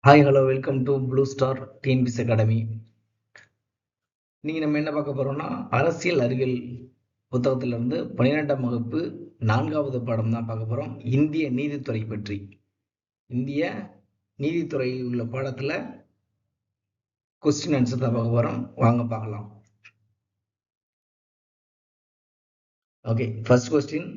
Hi hello welcome to blue star TNPS academy. இன்னைக்கு நம்ம என்ன பார்க்க போறோம்னா அரசியல் அறிவியல் புத்தகத்திலிருந்து 12ஆம் வகுப்பு 4வது பாடம் தான் பார்க்க போறோம். இந்திய நீதித்துறை பற்றி. இந்திய நீதித்துறையில் உள்ள பாடத்துல கொஸ்டின் ஆன்சர் தான் பார்க்க போறோம். வாங்க பார்க்கலாம். Okay, first question.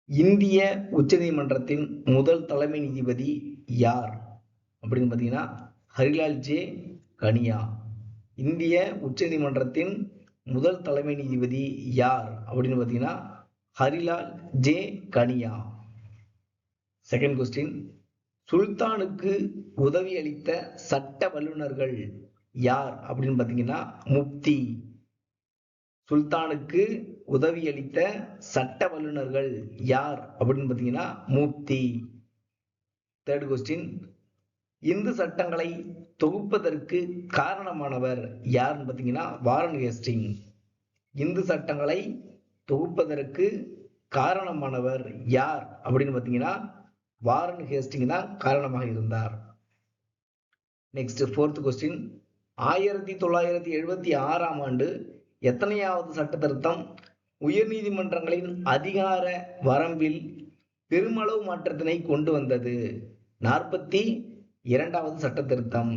இந்திய உச்சநீதிமன்றத்தின் முதல் தலைமை நீதிபதி யார் அப்படின்னு பார்த்தீங்கன்னா ஹரிலால் ஜே கனியா. இந்திய உச்சநீதிமன்றத்தின் முதல் தலைமை நீதிபதி யார் அப்படின்னு பார்த்தீங்கன்னா Harilal J Kania. Second question. சுல்தானுக்கு உதவி அளித்த சட்ட வல்லுநர்கள் யார் அப்படின்னு பார்த்தீங்கன்னா முப்தி. சுல்தானுக்கு உதவி அளித்த சட்ட வல்லுநர்கள் யார் அப்படின்னு பார்த்தீங்கன்னா முப்தி. Third question. இந்து சட்டங்களை தொகுப்பதற்கு காரணமானவர் யாருன்னு பார்த்தீங்கன்னா வாரன் ஹேஸ்டிங். இந்து சட்டங்களை தொகுப்பதற்கு காரணமானவர் யார் அப்படின்னு பார்த்தீங்கன்னா வாரன் ஹேஸ்டிங் தான் காரணமாக இருந்தார். Next fourth question. 1976ஆம் ஆண்டு எத்தனையாவது சட்ட திருத்தம் உயர் நீதிமன்றங்களின் அதிகார வரம்பில் பெருமளவு மாற்றத்தினை கொண்டு வந்தது? 42வது சட்ட திருத்தம்.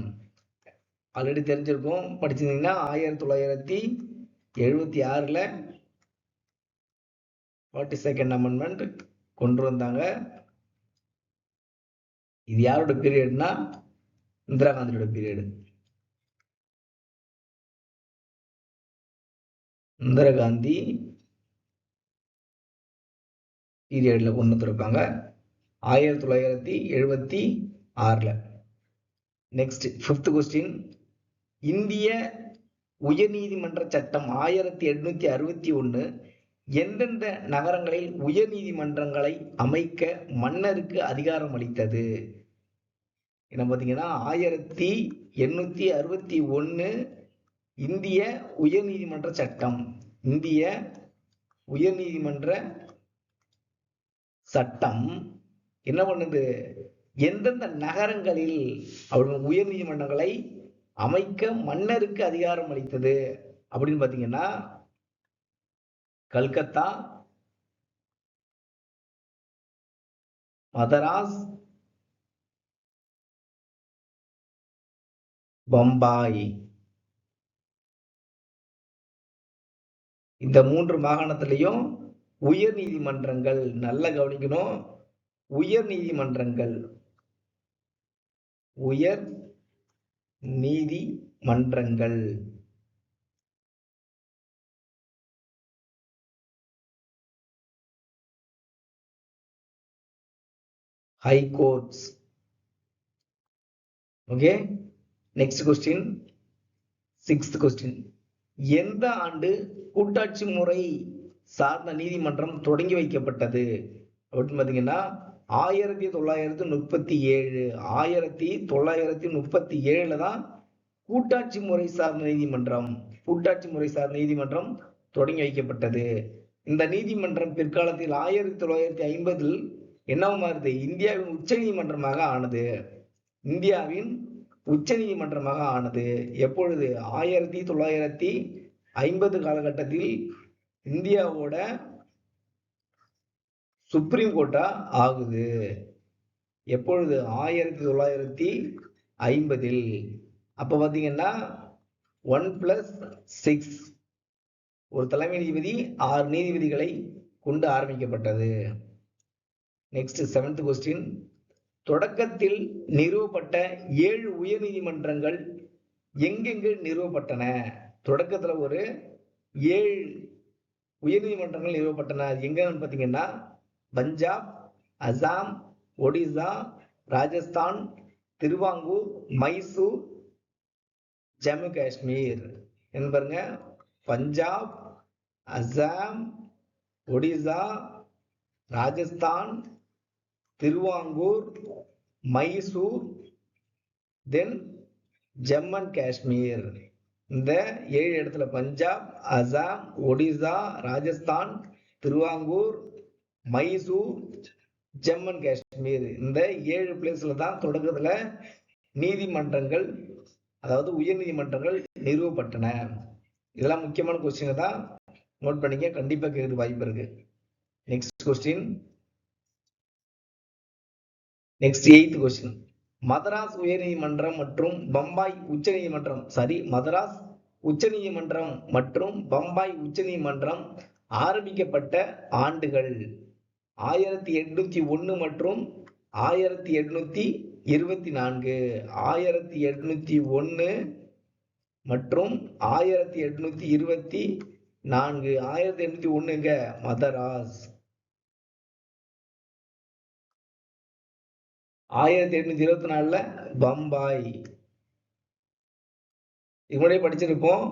ஆல்ரெடி தெரிஞ்சிருக்கும், படிச்சிருந்தீங்கன்னா 1976ல் 42nd அமெண்ட்மெண்ட் கொண்டு வந்தாங்க. இது யாரோட பீரியட்னா இந்திரா காந்தியோட பீரியட். இந்திரா காந்தி பீரியட்ல கொண்டு வந்திருப்பாங்க 1976ல். Next fifth question. இந்திய உயர்நீதிமன்ற சட்டம் 1861 எந்தெந்த நகரங்களில் உயர் நீதிமன்றங்களை அமைக்க மன்னருக்கு அதிகாரம் அளித்தது? என்ன பார்த்தீங்கன்னா 1861 இந்திய உயர்நீதிமன்ற சட்டம். இந்திய உயர்நீதிமன்ற சட்டம் என்ன பண்ணுது? எந்தெந்த நகரங்களில் அவர்கள் உயர் நீதிமன்றங்களை அமைக்க மன்னருக்கு அதிகாரம் அளித்தது அப்படின்னு பார்த்தீங்கன்னா கல்கத்தா, மதராஸ், பம்பாய். இந்த 3 மாகாணத்திலையும் உயர் நீதிமன்றங்கள், நல்ல கவனிக்கணும், உயர் நீதிமன்றங்கள், உயர் நீதிமன்றங்கள். High courts. Okay, next question. Sixth question. எந்த ஆண்டு கூட்டாட்சி முறை சார்ந்த நீதிமன்றம் தொடங்கி வைக்கப்பட்டது அப்படின்னு பார்த்தீங்கன்னா 1937. 1937 தான் கூட்டாட்சி முறை சார்ந்த நீதிமன்றம் தொடங்கி வைக்கப்பட்டது. இந்த நீதிமன்றம் பிற்காலத்தில் 1950 என்னவா மாறுது? இந்தியாவின் உச்ச நீதிமன்றமாக ஆனது. இந்தியாவின் உச்ச நீதிமன்றமாக ஆனது எப்பொழுது? 1950 காலகட்டத்தில் இந்தியாவோட சுப்ரீம் கோர்ட்டா ஆகுது. எப்பொழுது? 1950. அப்ப பாத்தீங்கன்னா 1+6 ஒரு தலைமை நீதிபதி 6 நீதிபதிகளை கொண்டு ஆரம்பிக்கப்பட்டது. Next seventh question. தொடக்கத்தில் நிறுவப்பட்ட 7 உயர் நீதிமன்றங்கள் எங்கெங்கு நிறுவப்பட்டன? தொடக்கத்துல ஒரு 7 உயர் நீதிமன்றங்கள் நிறுவப்பட்டன. எங்கன்னு பாத்தீங்கன்னா பஞ்சாப், அசாம், ஒடிசா, ராஜஸ்தான், திருவாங்கூர், மைசூர், ஜம்மு காஷ்மீர். என்ன பாருங்க, பஞ்சாப், அசாம், ஒடிசா, ராஜஸ்தான், திருவாங்கூர், மைசூர், தென் ஜம்மு அண்ட் காஷ்மீர். இந்த 7 இடத்துல பஞ்சாப், அசாம், ஒடிசா, ராஜஸ்தான், திருவாங்கூர், மைசூர், ஜம்மு அண்ட் காஷ்மீர். இந்த 7 பிளேஸ்ல தான் தொடக்கத்துல நீதிமன்றங்கள், அதாவது உயர் நீதிமன்றங்கள் நிறுவப்பட்டன. இதெல்லாம் முக்கியமான கொஸ்டின் தான், நோட் பண்ணிக்க, கண்டிப்பா கேட்க வாய்ப்பு இருக்கு. Next question, next 8th question. Madras உயர்நீதிமன்றம் மற்றும் பம்பாய் உச்சநீதிமன்றம், மதராஸ் உச்சநீதிமன்றம் மற்றும் பம்பாய் உச்சநீதிமன்றம் ஆரம்பிக்கப்பட்ட ஆண்டுகள் 1801 மற்றும் 1824. 1801 மற்றும் 1824. 1801 மதராஸ், 1824 பம்பாய். இவங்களே படிச்சிருப்போம்.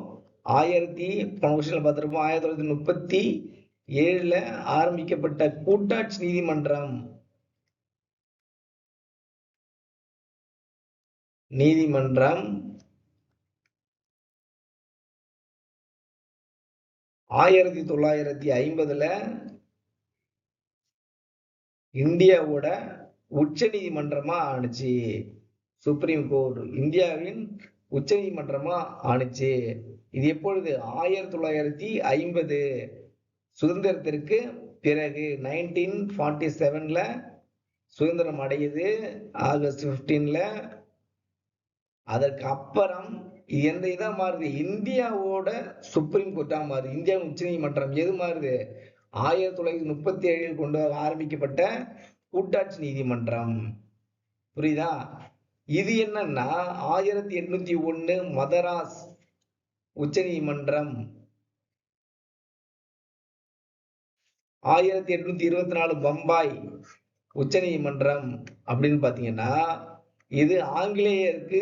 1937 ஆரம்பிக்கப்பட்ட கூட்டாட்சி நீதிமன்றம், 1950 இந்தியாவோட உச்ச நீதிமன்றமா ஆணுச்சு. சுப்ரீம் கோர்ட் இந்தியாவின் உச்ச நீதிமன்றமா ஆணுச்சு. இது எப்பொழுது? 1950 சுதந்திரத்திற்கு பிறகு 1947 சுதந்திரம் அடையுது, ஆகஸ்ட் 15. அதற்கு அப்புறம் எந்த இதா மாறுது? இந்தியாவோட சுப்ரீம் கோர்ட்டா மாறுது. இந்தியாவின் உச்ச நீதிமன்றம் எது மாறுது? 1937 கொண்டு ஆரம்பிக்கப்பட்ட கூட்டாட்சி நீதிமன்றம். புரியுதா? இது என்னன்னா 1801 மதராஸ் உச்ச நீதிமன்றம், 1824 பம்பாய் உச்ச நீதிமன்றம் அப்படின்னு பாத்தீங்கன்னா, இது ஆங்கிலேயருக்கு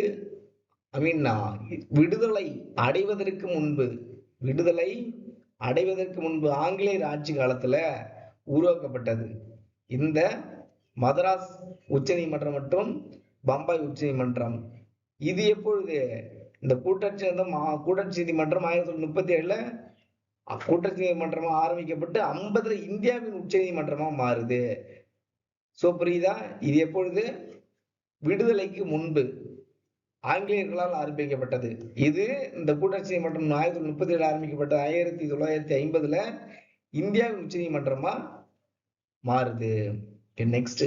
விடுதலை அடைவதற்கு முன்பு ஆங்கிலேயர் ஆட்சி காலத்துல உருவாக்கப்பட்டது. இந்த மதராஸ் உச்ச நீதிமன்றம் மற்றும் பம்பாய் உச்ச நீதிமன்றம். இது எப்பொழுது? இந்த கூட்டாட்சி நீதிமன்றம் 1937 கூட்டாட்சி நீதிமன்றமா ஆரம்பிக்கப்பட்டு 50 இந்தியாவின் உச்ச நீதிமன்றமா மாறுது. சோ புரியுதா? இது எப்பொழுது? விடுதலைக்கு முன்பு ஆங்கிலேயர்களால் ஆரம்பிக்கப்பட்டது. இது இந்த கூட்டாட்சி நீதிமன்றம் 1937 ஆரம்பிக்கப்பட்ட 1950 இந்தியாவின் உச்ச நீதிமன்றமா மாறுது. Next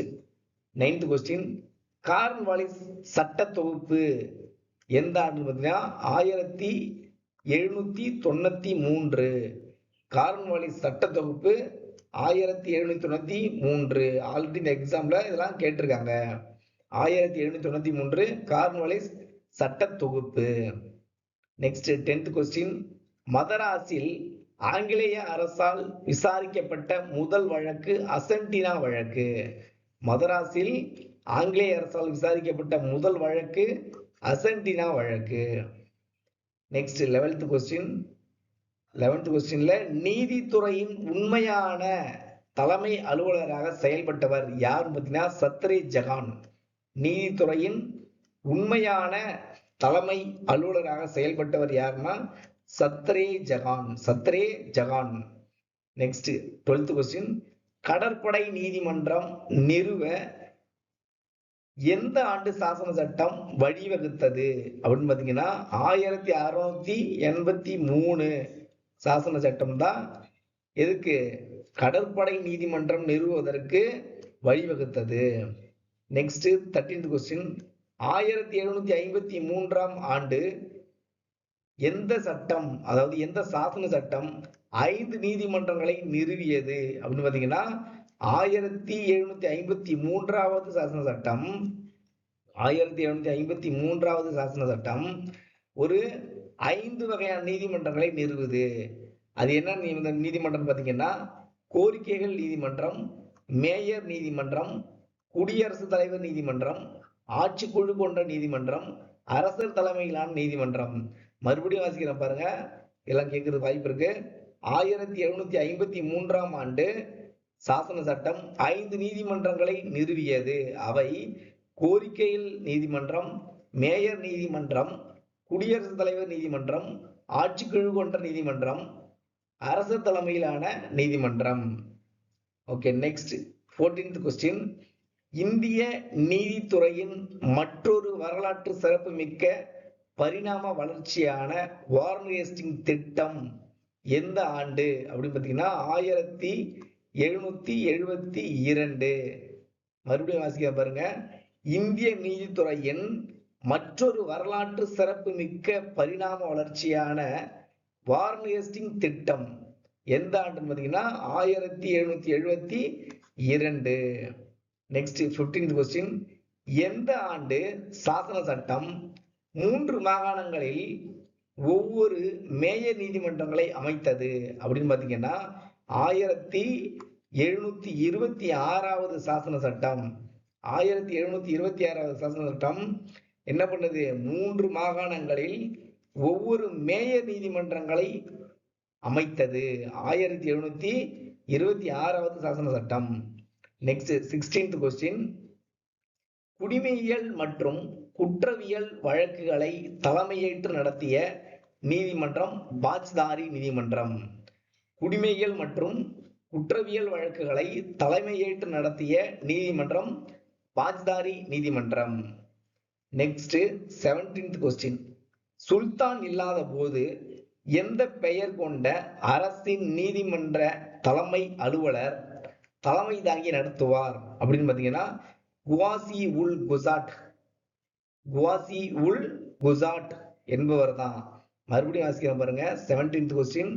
9th question. கார்ன்வாலிஸ் சட்ட தொகுப்பு எந்த ஆண்டு பார்த்தீங்கன்னா 1793. கார்ன்வாலிஸ் சட்ட தொகுப்பு 1793. ஆல்ரெடி இந்த எக்ஸாம்ல இதெல்லாம் கேட்டிருக்காங்க. 1793 கார்ன்வாலிஸ் சட்ட தொகுப்பு. Next 10th question. மதராஸில் ஆங்கிலேய அரசால் விசாரிக்கப்பட்ட முதல் வழக்கு அசன்டினா வழக்கு. மதராஸில் ஆங்கிலேய அரசால் விசாரிக்கப்பட்ட முதல் வழக்கு அசன்டினா வழக்கு. Next 11th question. 11th கொஸ்டின்ல நீதித்துறையின் உண்மையான தலைமை அலுவலராக செயல்பட்டவர் யாருன்னு பார்த்தீங்கன்னா சத்ரே ஜகான். நீதித்துறையின் உண்மையான தலைமை அலுவலராக செயல்பட்டவர் யாருன்னா சத்ரே ஜகான். Next 12th question. கடற்படை நீதிமன்றம் நிறுவ எந்த ஆண்டு சாசன சட்டம் வழிவகுத்தது அப்படின்னு பாத்தீங்கன்னா 1683 சாசன சட்டம் தான் எதுக்கு? கடற்படை நீதிமன்றம் நிறுவுவதற்கு வழிவகுத்தது. Next 13th question. 1753 ஆண்டு எந்த சட்டம், அதாவது எந்த சாசன சட்டம் 5 நீதிமன்றங்களை நிறுவியது அப்படின்னு பாத்தீங்கன்னா 1753 சாசன சட்டம். 1753 சாசன சட்டம் ஒரு 5 வகையான நீதிமன்றங்களை நிறுவுது. அது என்ன நீதிமன்றம் பாத்தீங்கன்னா கோரிக்கைகள் நீதிமன்றம், மேயர் நீதிமன்றம், குடியரசுத் தலைவர் நீதிமன்றம், ஆட்சிக்குழு கொண்ட நீதிமன்றம், அரசர் தலைமையிலான நீதிமன்றம். மறுபடியும் வாசிக்கிறேன் பாருங்க, எல்லாம் கேட்கறது வாய்ப்பு இருக்கு. 1753 ஆண்டு சாசன சட்டம் 5 நீதிமன்றங்களை நிறுவியது. அவை கோரிக்கையில் நீதிமன்றம், மேயர் நீதிமன்றம், குடியரசுத் தலைவர் நீதிமன்றம், ஆட்சிக்குழு கொண்ட நீதிமன்றம், அரசர் தலைமையிலான நீதிமன்றம். Okay, next 14th question. இந்திய நீதித்துறையின் மற்றொரு வரலாற்று சிறப்பு மிக்க பரிணாம வளர்ச்சியான வாரன் ஹேஸ்டிங்ஸ் திட்டம் எந்த ஆண்டு அப்படின்னு பார்த்தீங்கன்னா 1772. மறுபடியும் வாசிக்க பாருங்க. இந்திய நீதித்துறையின் மற்றொரு வரலாற்று சிறப்பு மிக்க பரிணாம வளர்ச்சியான வாரன் ஹேஸ்டிங்ஸ் திட்டம் எந்த ஆண்டுன்னு பார்த்தீங்கன்னா 1772. Next 15th question. எந்த ஆண்டு சாசன சட்டம் 3 மாகாணங்களில் ஒவ்வொரு மேயர் நீதிமன்றங்களை அமைத்தது அப்படின்னு பார்த்தீங்கன்னா 1726வது சாசன சட்டம். 1726வது சாசன சட்டம் என்ன பண்ணுது? 3 மாகாணங்களில் ஒவ்வொரு மேயர் நீதிமன்றங்களை அமைத்தது. 1726வது சாசன சட்டம். Next 16th question. குடிமையியல் மற்றும் குற்றவியல் வழக்குகளை தலைமையேற்று நடத்திய நீதிமன்றம் பாஜ்தாரி நீதிமன்றம். குடிமையியல் மற்றும் குற்றவியல் வழக்குகளை தலைமையேற்று நடத்திய நீதிமன்றம் பாஜ்தாரி நீதிமன்றம். Next 17th question. சுல்தான் இல்லாத போது எந்த பெயர் கொண்ட அரசின் நீதிமன்ற தலைமை அலுவலர் தலைமை தாங்கி நடத்துவார் அப்படின்னு பார்த்தீங்கன்னா குவாசி உல் குசாட். குவாசி உல் குசாட் என்பவர் தான். மறுபடியும் வாசிக்கிறேன் பாருங்க. 17th question.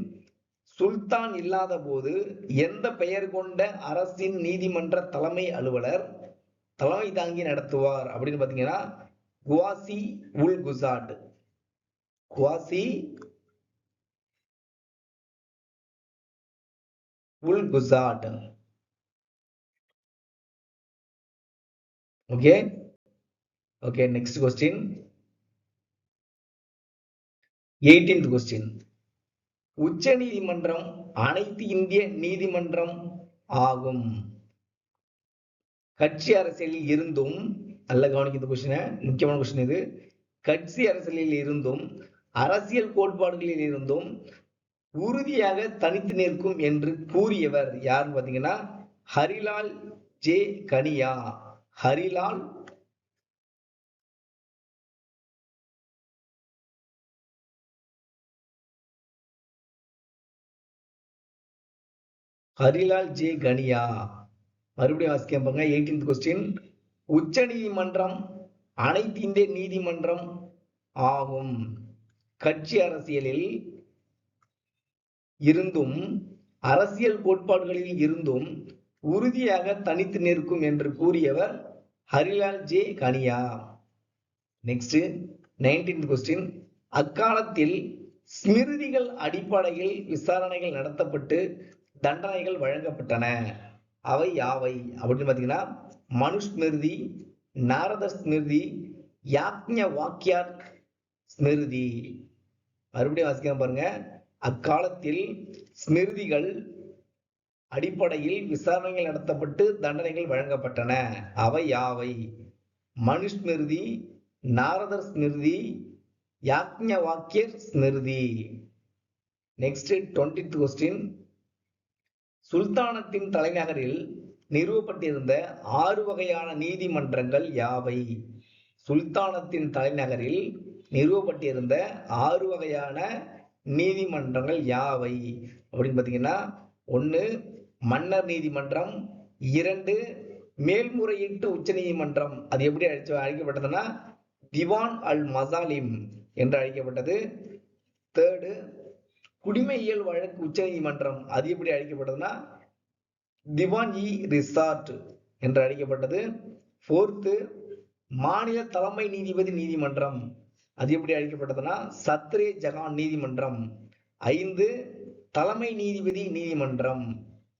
சுல்தான் இல்லாத போது எந்த பெயர் கொண்ட அரசின் நீதிமன்ற தலைமை அலுவலர் தலைமை தாங்கி நடத்துவார் அப்படின்னு பார்த்தீங்கன்னா குவாசி உல் குசாட். குவாசி உல் குசாட். Okay okay next question 18th question. உச்ச நீதிமன்றம் அனைத்து இந்திய நீதிமன்றம் ஆகும். கட்சி அரசியலில் இருந்தும், நல்ல கவனிக்க கொஸ்டின், முக்கியமான கொஸ்டின் இது. கட்சி அரசியலில் இருந்தும் அரசியல் கோட்பாடுகளில் இருந்தும் உறுதியாக தனித்து நிற்கும் என்று கூறியவர் யாருன்னு பாத்தீங்கன்னா ஹரிலால் ஜே கனியா. ஹரிலால் ஜே கனியா. மறுபடியும் வாசிக்க 18th கொஸ்டின். உச்ச நீதிமன்றம் அனைத்து இந்திய நீதிமன்றம் ஆகும். கட்சி அரசியலில் இருந்தும் அரசியல் கோட்பாடுகளில் இருந்தும் உறுதியாக தனித்து நிற்கும் என்று கூறியவர் Harilal J Kania. Next 19th question. அக்காலத்தில் ஸ்மிருதிகள் அடிப்படையில் விசாரணைகள் நடத்தப்பட்டு தண்டனைகள் வழங்கப்பட்டன. அவை யாவை அப்படின்னு பார்த்தீங்கன்னா மனுஸ்மிருதி, நாரத ஸ்மிருதி, யாக்ஞ வாக்கியார் ஸ்மிருதி. மறுபடியும் வாசிக்க பாருங்க. அக்காலத்தில் ஸ்மிருதிகள் அடிப்படையில் விசாரணைகள் நடத்தப்பட்டு தண்டனைகள் வழங்கப்பட்டன. அவை யாவை? மனுஸ்மிருதி, நாரதர் ஸ்மிருதி, யாக்ஞ வாக்கியர் ஸ்மிருதி. Next 20th question. சுல்தானத்தின் தலைநகரில் நிறுவப்பட்டிருந்த 6 வகையான நீதிமன்றங்கள் யாவை? சுல்தானத்தின் தலைநகரில் நிறுவப்பட்டிருந்த 6 வகையான நீதிமன்றங்கள் யாவை அப்படின்னு பார்த்தீங்கன்னா 1 மன்னர் நீதிமன்றம், 2 மேல்முறையீட்டு உச்ச நீதிமன்றம், அது எப்படி அழைக்கப்பட்டதுன்னா திவான் அல் மசாலிம் என்று அழைக்கப்பட்டது. 3 குடிமையியல் வழக்கு உச்ச நீதிமன்றம், அது எப்படி அழைக்கப்பட்டதுன்னா திவான் இ ரிசார்ட் என்று அழைக்கப்பட்டது. 4 மாநில தலைமை நீதிபதி நீதிமன்றம், அது எப்படி அழைக்கப்பட்டதுன்னா சத்ரே ஜகான் நீதிமன்றம். 5 தலைமை நீதிபதி நீதிமன்றம்.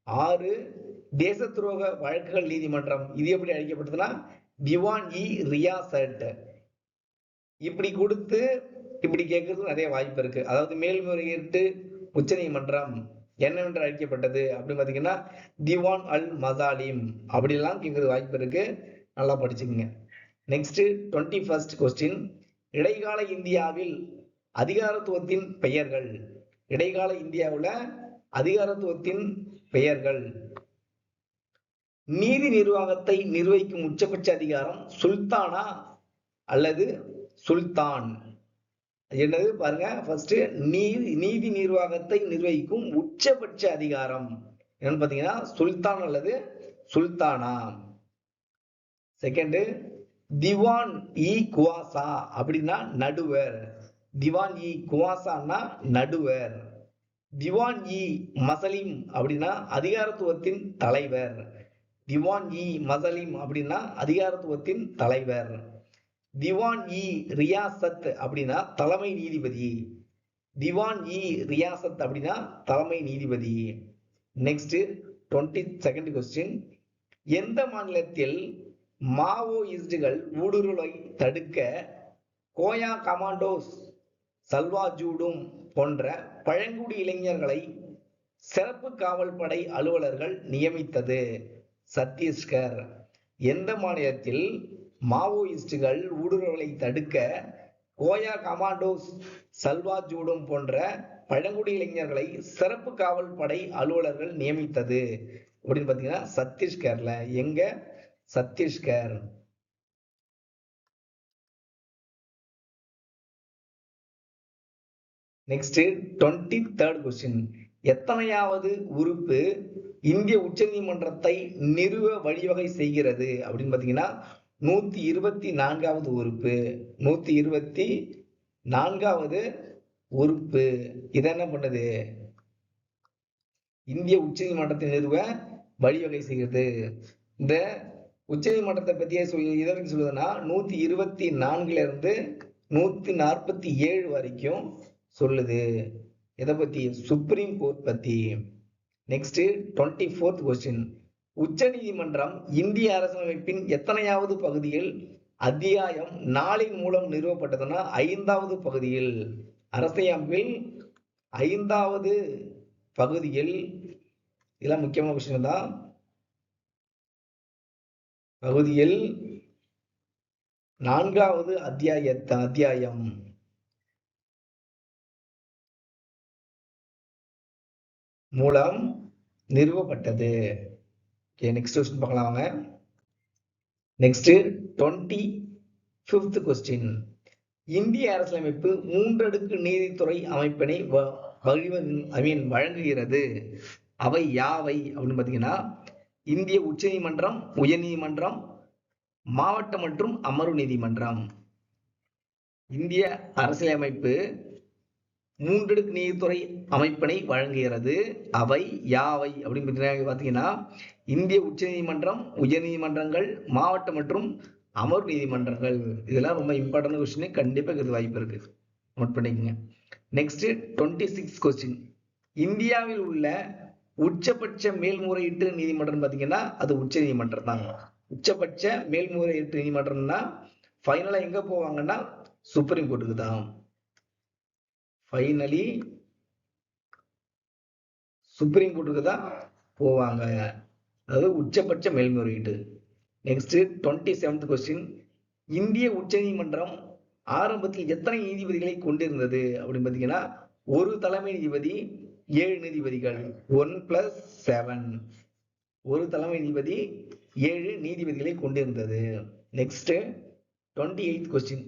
6 தேச துரோக வழக்குகள் நீதிமன்றம், இது எப்படி அழைக்கப்பட்டதுன்னா திவான் இ ரியாசட். இப்படி கொடுத்து இப்படி கேட்கறதுக்கு நிறைய வாய்ப்பு இருக்கு. அதாவது மேல்முறையீட்டு உச்ச நீதிமன்றம் என்னவென்று அழைக்கப்பட்டது அப்படின்னு பாத்தீங்கன்னா திவான் அல் மசாலிம், அப்படிலாம் கேட்கறது வாய்ப்பு இருக்கு. நல்லா படிச்சுக்கோங்க. Next 21st question. இடைக்கால இந்தியாவில் அதிகாரத்துவத்தின் பெயர்கள். இடைக்கால இந்தியாவில் அதிகாரத்துவத்தின் பெயர்கள். நீதி நிர்வாகத்தை நிர்வகிக்கும் உச்சபட்ச அதிகாரம் சுல்தானா அல்லது சுல்தான்? என்னது பாருங்க, ஃபர்ஸ்ட் நீதி நிர்வாகத்தை நிர்வகிக்கும் உச்சபட்ச அதிகாரம் என்னன்னு பாத்தீங்கன்னா சுல்தான் அல்லது சுல்தானா. செகண்ட், திவான் இ குவாசா அப்படின்னா நடுவர். திவான் இ குவாசான்னா நடுவர். திவான் இ மசலிம் அப்படின்னா அதிகாரத்துவத்தின் தலைவர். திவான் இ மசலிம் அப்படின்னா அதிகாரத்துவத்தின் தலைவர். திவான் இ ரியாசத் அப்படின்னா தலைமை நீதிபதி. திவான் இ ரியாசத் அப்படின்னா தலைமை நீதிபதி. நெக்ஸ்ட் 22nd கொஸ்டின், எந்த மாநிலத்தில் மாவோயிஸ்டுகள் ஊடுருவலை தடுக்க கோயா கமாண்டோஸ், சல்வாஜூடும் போன்ற பழங்குடி இளைஞர்களை சிறப்பு காவல் படை அலுவலர்கள் நியமித்தது? சத்தீஸ்கர். எந்த மாநிலத்தில் மாவோயிஸ்டுகள் ஊடுருவலை தடுக்க கோயா கமாண்டோஸ், சல்வாஜூடும் போன்ற பழங்குடி இளைஞர்களை சிறப்பு காவல் படை அலுவலர்கள் நியமித்தது அப்படின்னு பாத்தீங்கன்னா சத்தீஸ்கர்ல. எங்க? சத்தீஸ்கர். நெக்ஸ்ட் 23rd கொஸ்டின், எத்தனையாவது உறுப்பு இந்திய உச்ச நீதிமன்றத்தை நிறுவ வழிவகை செய்கிறது அப்படின்னு பாத்தீங்கன்னா 124வது உறுப்பு. 124வது உறுப்பு இதை என்ன பண்ணுது? இந்திய உச்ச நீதிமன்றத்தை நிறுவ வழிவகை செய்கிறது. இந்த உச்ச நீதிமன்றத்தை பத்தியே இதை சொல்லுதுன்னா 124ல இருந்து 147 வரைக்கும் சொல்லுது. எதை பத்தி? சுப்ரீம் கோர்ட் பத்தி. நெக்ஸ்ட் 24th கொஸ்டின், உச்ச நீதிமன்றம் இந்திய அரசியலமைப்பின் எத்தனையாவது பகுதியில் அத்தியாயம் 4 மூலம் நிறுவப்பட்டதுன்னா 5வது பகுதியில். அரசியலமைப்பில் 5வது பகுதியில். இதெல்லாம் முக்கியமான விஷயம் தான். பகுதியில் 4வது அத்தியாயம் மூலம் நிறுவப்பட்டது. நெக்ஸ்ட் கொஸ்டின் பார்க்கலாம் வாங்க. நெக்ஸ்ட் 25th கொஸ்டின், இந்திய அரசியலமைப்பு 3 அடுக்கு நீதித்துறை அமைப்பினை வழங்குகிறது. அவை யாவை அப்படின்னு பாத்தீங்கன்னா இந்திய உச்ச நீதிமன்றம், உயர் நீதிமன்றம், மாவட்ட மற்றும் அமர்வு நீதிமன்றம். இந்திய அரசியலமைப்பு 3 அடுக்கு நீதித்துறை அமைப்பினை வழங்குகிறது. அவை யாவை அப்படின்னு பாத்தீங்கன்னா இந்திய உச்ச நீதிமன்றம், உயர் நீதிமன்றங்கள், மாவட்ட மற்றும் அமர்வு நீதிமன்றங்கள். இதெல்லாம் ரொம்ப இம்பார்ட்டன்ட் கொஸ்டின், கண்டிப்பா இது வாய்ப்பு இருக்கு, நோட் பண்ணிக்கங்க. நெக்ஸ்ட் 26th கொஸ்டின், இந்தியாவில் உள்ள உச்சபட்ச மேல்முறையீட்டு நீதிமன்றம் பாத்தீங்கன்னா அது உச்ச நீதிமன்றம் தான். உச்சபட்ச மேல்முறையீட்டு நீதிமன்றம்னா ஃபைனலா எங்க போவாங்கன்னா சுப்ரீம் கோர்ட்டுக்கு தான். ஃபைனலி சுப்ரீம் கோர்ட்டுக்கு தான் போவாங்க, அதாவது உச்சபட்ச மேல்முறையீட்டு. நெக்ஸ்ட் 27th கொஸ்டின், இந்திய உச்ச நீதிமன்றம் ஆரம்பத்தில் எத்தனை நீதிபதிகளை கொண்டிருந்தது அப்படின்னு பாத்தீங்கன்னா ஒரு தலைமை நீதிபதி, 7 நீதிபதிகள். 1+7. ஒரு தலைமை நீதிபதி 7 நீதிபதிகளை கொண்டிருந்தது. Next 28th question,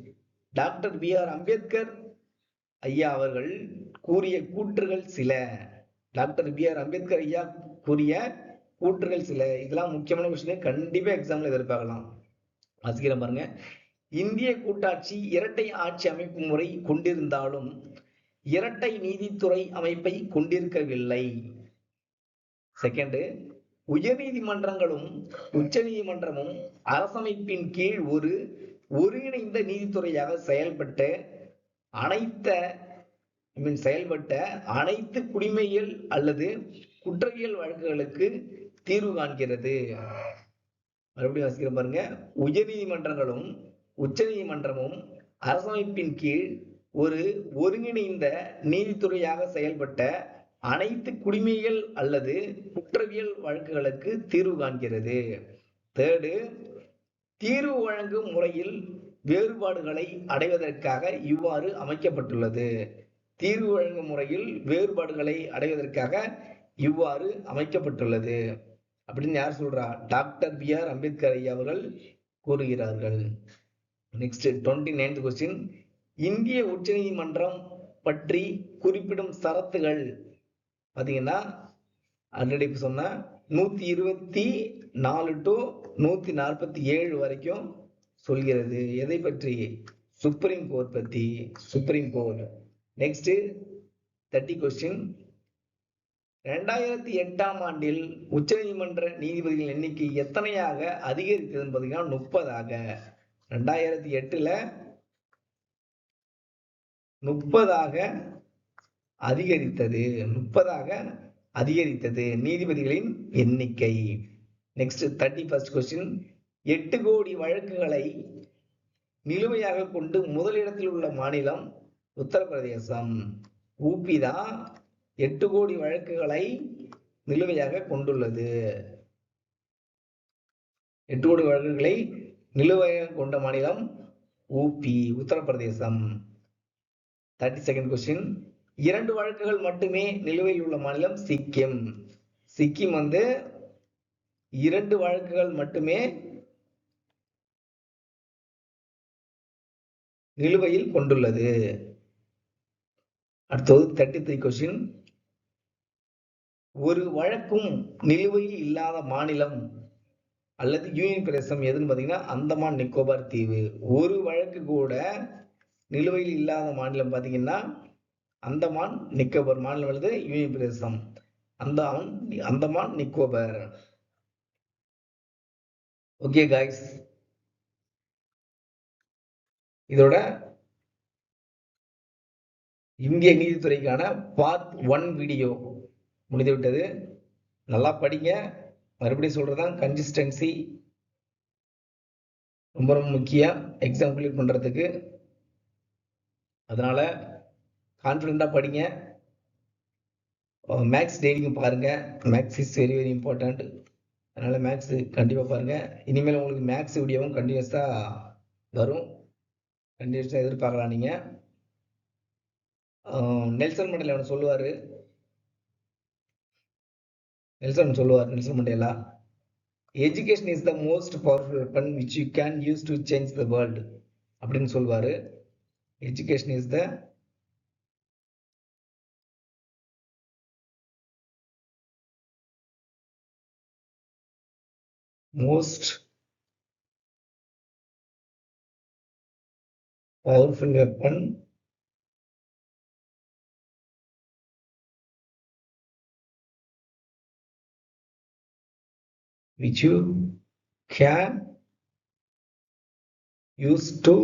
doctor B.R. Ambedkar ஐயா அவர்கள் கூறிய கூற்றுகள் சில. Doctor B.R. அம்பேத்கர் ஐயா கூறிய கூற்றுகள் சில. இதெல்லாம் முக்கியமான விஷயம், கண்டிப்பா எக்ஸாம்ல எதிர்பார்க்கலாம். வாசிக்கிற பாருங்க. இந்திய கூட்டாட்சி இரட்டை ஆட்சி அமைப்பு முறை கொண்டிருந்தாலும் இரட்டை நீதித்துறை அமைப்பை கொண்டிருக்கவில்லை. செகண்ட், உயர் நீதிமன்றங்களும் உச்ச நீதிமன்றமும் அரசமைப்பின் கீழ் ஒரு ஒருங்கிணைந்த நீதித்துறையாக செயல்பட்ட அனைத்து குடிமையியல் அல்லது குற்றவியல் வழக்குகளுக்கு தீர்வு காண்கிறது. மறுபடியும் வாசிக்கிற பாருங்க. உயர் நீதிமன்றங்களும் உச்ச நீதிமன்றமும் அரசமைப்பின் கீழ் ஒரு ஒருங்கிணைந்த நீதித்துறையாக செயல்பட்ட அனைத்து குடிமையியல் அல்லது குற்றவியல் வழக்குகளுக்கு தீர்வு காண்கிறது. தேர்டு, தீர்வு வழங்கும் முறையில் வேறுபாடுகளை அடைவதற்காக இவ்வாறு அமைக்கப்பட்டுள்ளது. தீர்வு வழங்கும் முறையில் வேறுபாடுகளை அடைவதற்காக இவ்வாறு அமைக்கப்பட்டுள்ளது. அப்படின்னு யார் சொல்றா? Doctor B.R. அம்பேத்கர் ஐயா அவர்கள் கூறுகிறார்கள். Next 29th question. இந்திய உச்சநீதிமன்றம் பற்றி குறிப்பிடும் சரத்துகள் பாத்தீங்கன்னா ஆல்ரெடி சொன்ன 124 to 147 வரைக்கும் சொல்கிறது. எதை பற்றி? சுப்ரீம் கோர்ட் பத்தி. Supreme court. Next 30 question. 2008ஆம் ஆண்டில் உச்சநீதிமன்ற நீதிபதிகள் எண்ணிக்கை எத்தனையாக அதிகரித்தது பார்த்தீங்கன்னா 30ஆக. 2008ல 30ஆக அதிகரித்தது. 30ஆக அதிகரித்தது நீதிபதிகளின் எண்ணிக்கை. Next 31st question. 8 கோடி வழக்குகளை நிலுவையாக கொண்டு முதலிடத்தில் உள்ள மாநிலம் உத்தரப்பிரதேசம். ஊபி தான் 8 கோடி வழக்குகளை நிலுவையாக கொண்டுள்ளது. 8 கோடி வழக்குகளை நிலுவையாக கொண்ட மாநிலம் ஊபி, உத்தரப்பிரதேசம். 32nd question. 2 வழக்குகள் மட்டுமே நிலுவையில் உள்ள மாநிலம் சிக்கிம். சிக்கிம் 2 வழக்குகள் மட்டுமே நிலுவையில் கொண்டுள்ளது. அடுத்தது 33 கொஸ்டின். ஒரு வழக்கும் நிலுவையில் இல்லாத மாநிலம் அல்லது யூனியன் பிரதேசம் எதுன்னு பாத்தீங்கன்னா அந்தமான் நிக்கோபார் தீவு. ஒரு வழக்கு கூட நிலுவையில் இல்லாத மாநிலம் பாத்தீங்கன்னா அந்தமான் நிக்கோபார் மாநிலம் அல்லது யூனியன் பிரதேசம். அந்தமான் நிக்கோபார். ஓகே காய்ஸ், இதோட இந்திய நீதித்துறைக்கான பார்ட் 1 வீடியோ முடிந்துவிட்டது. நல்லா படிங்க. மறுபடியும் சொல்றதான், கன்சிஸ்டன்சி ரொம்ப ரொம்ப முக்கியம் எக்ஸாம் கிளியர் பண்றதுக்கு. அதனால கான்ஃபிடண்டா படிங்க. மேக்ஸ் டெய்லியும் பாருங்க. Maths is very very important. அதனால மேக்ஸ் கண்டிப்பா பாருங்க. இனிமேல் உங்களுக்கு மேக்ஸ் வீடியோவும் கண்டினியூஸா வரும். கண்டினியூஸா எதிர்பார்க்கலாம் நீங்க. நெல்சன் மண்டேலா சொல்லுவாரு. Nelson Mandela, education is the most powerful weapon which you can use to change the world அப்படின்னு சொல்வாரு. Education is the most powerful weapon which you can use to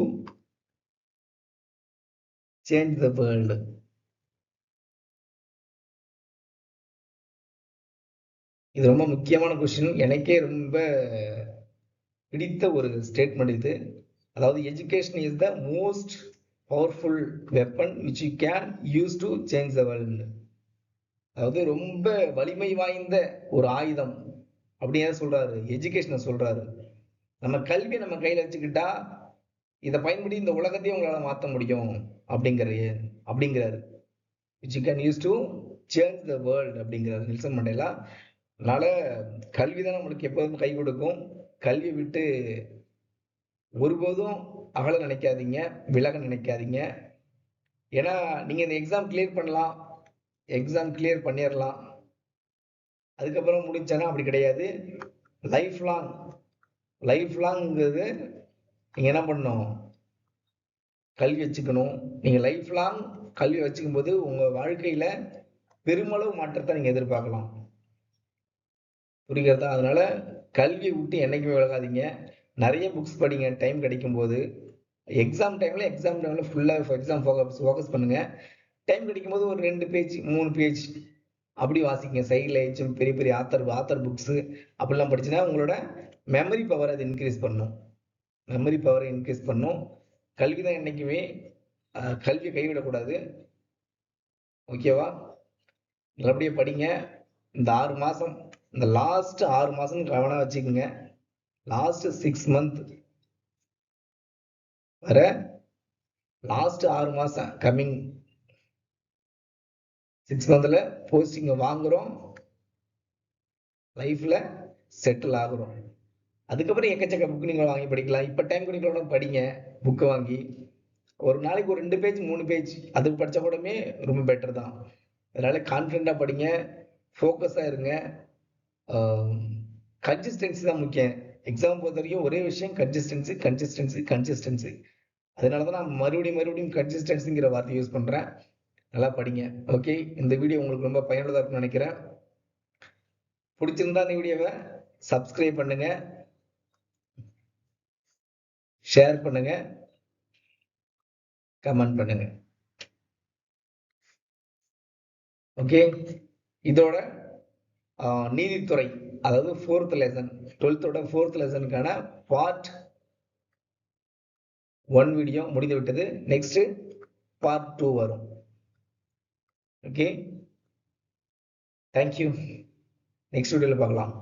change the world. இது ரொம்ப முக்கியமான question. எனக்கே ரொம்ப பிடித்த ஒரு statement இது. அதாவது education is the most powerful weapon which you can use to change the world. அதாவது ரொம்ப வலிமை வாய்ந்த ஒரு ஆயுதம் அப்படின்னு சொல்றாரு, எஜுகேஷனை சொல்றாரு. நம்ம கல்வியை நம்ம கையில வச்சுக்கிட்டா இதை பயன்படுத்தி இந்த உலகத்தையும் உங்களால மாற்ற முடியும் அப்படிங்கிறாரு. which you can use to change the world அப்படிங்கிறாரு நெல்சன் மண்டேலா. அதனால கல்விதான் நம்மளுக்கு எப்போதும் கை கொடுக்கும். கல்வியை விட்டு ஒருபோதும் அகல நினைக்காதீங்க, விலக நினைக்காதீங்க. ஏன்னா நீங்க இந்த எக்ஸாம் கிளியர் பண்ணலாம், எக்ஸாம் கிளியர் பண்ணிடலாம், அதுக்கப்புறம் முடிஞ்சானா அப்படி கிடையாது. லைஃப் லாங்ங்கிறது நீங்க என்ன பண்ணணும்? கல்வி வச்சுக்கணும். நீங்க லைஃப் லாங் கல்வி வச்சுக்கும் போது உங்க வாழ்க்கையில பெருமளவு மாற்றத்தை நீங்க எதிர்பார்க்கலாம். புரிகிறதா? அதனால கல்வியை விட்டு என்னைக்குமே விலகாதீங்க. நிறைய புக்ஸ் படிங்க டைம் கிடைக்கும் போது. எக்ஸாம் டைம்ல ஃபுல்லா எக்ஸாம் ஃபோக்கஸ் பண்ணுங்க. டைம் கிடைக்கும் போது ஒரு 2 பேஜ் 3 பேஜ் அப்படி வாசிங்க. சைட்ல பெரிய பெரிய ஆத்தர் புக்ஸ் அப்படிலாம் படிச்சுன்னா உங்களோட மெமரி பவர் அது இன்க்ரீஸ் பண்ணும். கல்வி தான் என்னைக்குமே, கல்வியை கைவிடக்கூடாது. ஓகேவா? நல்லபடியா படிங்க. இந்த 6 மாசம், இந்த லாஸ்ட் 6 மாசம் கவனம் வச்சுக்கோங்க. லாஸ்ட் 6 மந்த் வர, லாஸ்ட் 6 மாசம் கம்மிங் 6 மந்த்ல போஸ்டிங் வாங்குறோம். லைஃப்ல செட்டில் ஆகுறோம். அதுக்கப்புறம் எக்கச்சக்க புக் நீங்கள் வாங்கி படிக்கலாம். இப்போ டைம் கிடைக்கலன்னா படிங்க புக்கை வாங்கி. ஒரு நாளைக்கு ஒரு 2 பேஜ் 3 பேஜ் அது படிச்சா கூடமே ரொம்ப பெட்டர் தான். அதனால கான்ஃபிடென்ட்டா படிங்க, ஃபோக்கஸா இருங்க. கன்சிஸ்டன்சி தான் முக்கியம். எக்ஸாம் பொறுத்த வரைக்கும் ஒரே விஷயம் கன்சிஸ்டன்சி, கன்சிஸ்டன்சி, கன்சிஸ்டன்சி. அதனால தான் நான் மறுபடியும் கன்சிஸ்டன்சிங்கிற வார்த்தை யூஸ் பண்றேன். நல்லா படிங்க. ஓகே, இந்த வீடியோ உங்களுக்கு ரொம்ப பயனுள்ளதா இருக்கும்னு நினைக்கிறேன். பிடிச்சிருந்தா இந்த வீடியோவை சப்ஸ்கிரைப் பண்ணுங்க, ஷேர் பண்ணுங்க, கமெண்ட் பண்ணுங்க. ஓகே, இதோட நீதித்துறை, அதாவது 4th lesson 12th 4th லெசனுக்கான part 1 video முடிந்து விட்டது. நெக்ஸ்ட் பார்ட் 2 வரும். Okay, thank you. நெக்ஸ்ட் வீடியோல பார்க்கலாம்.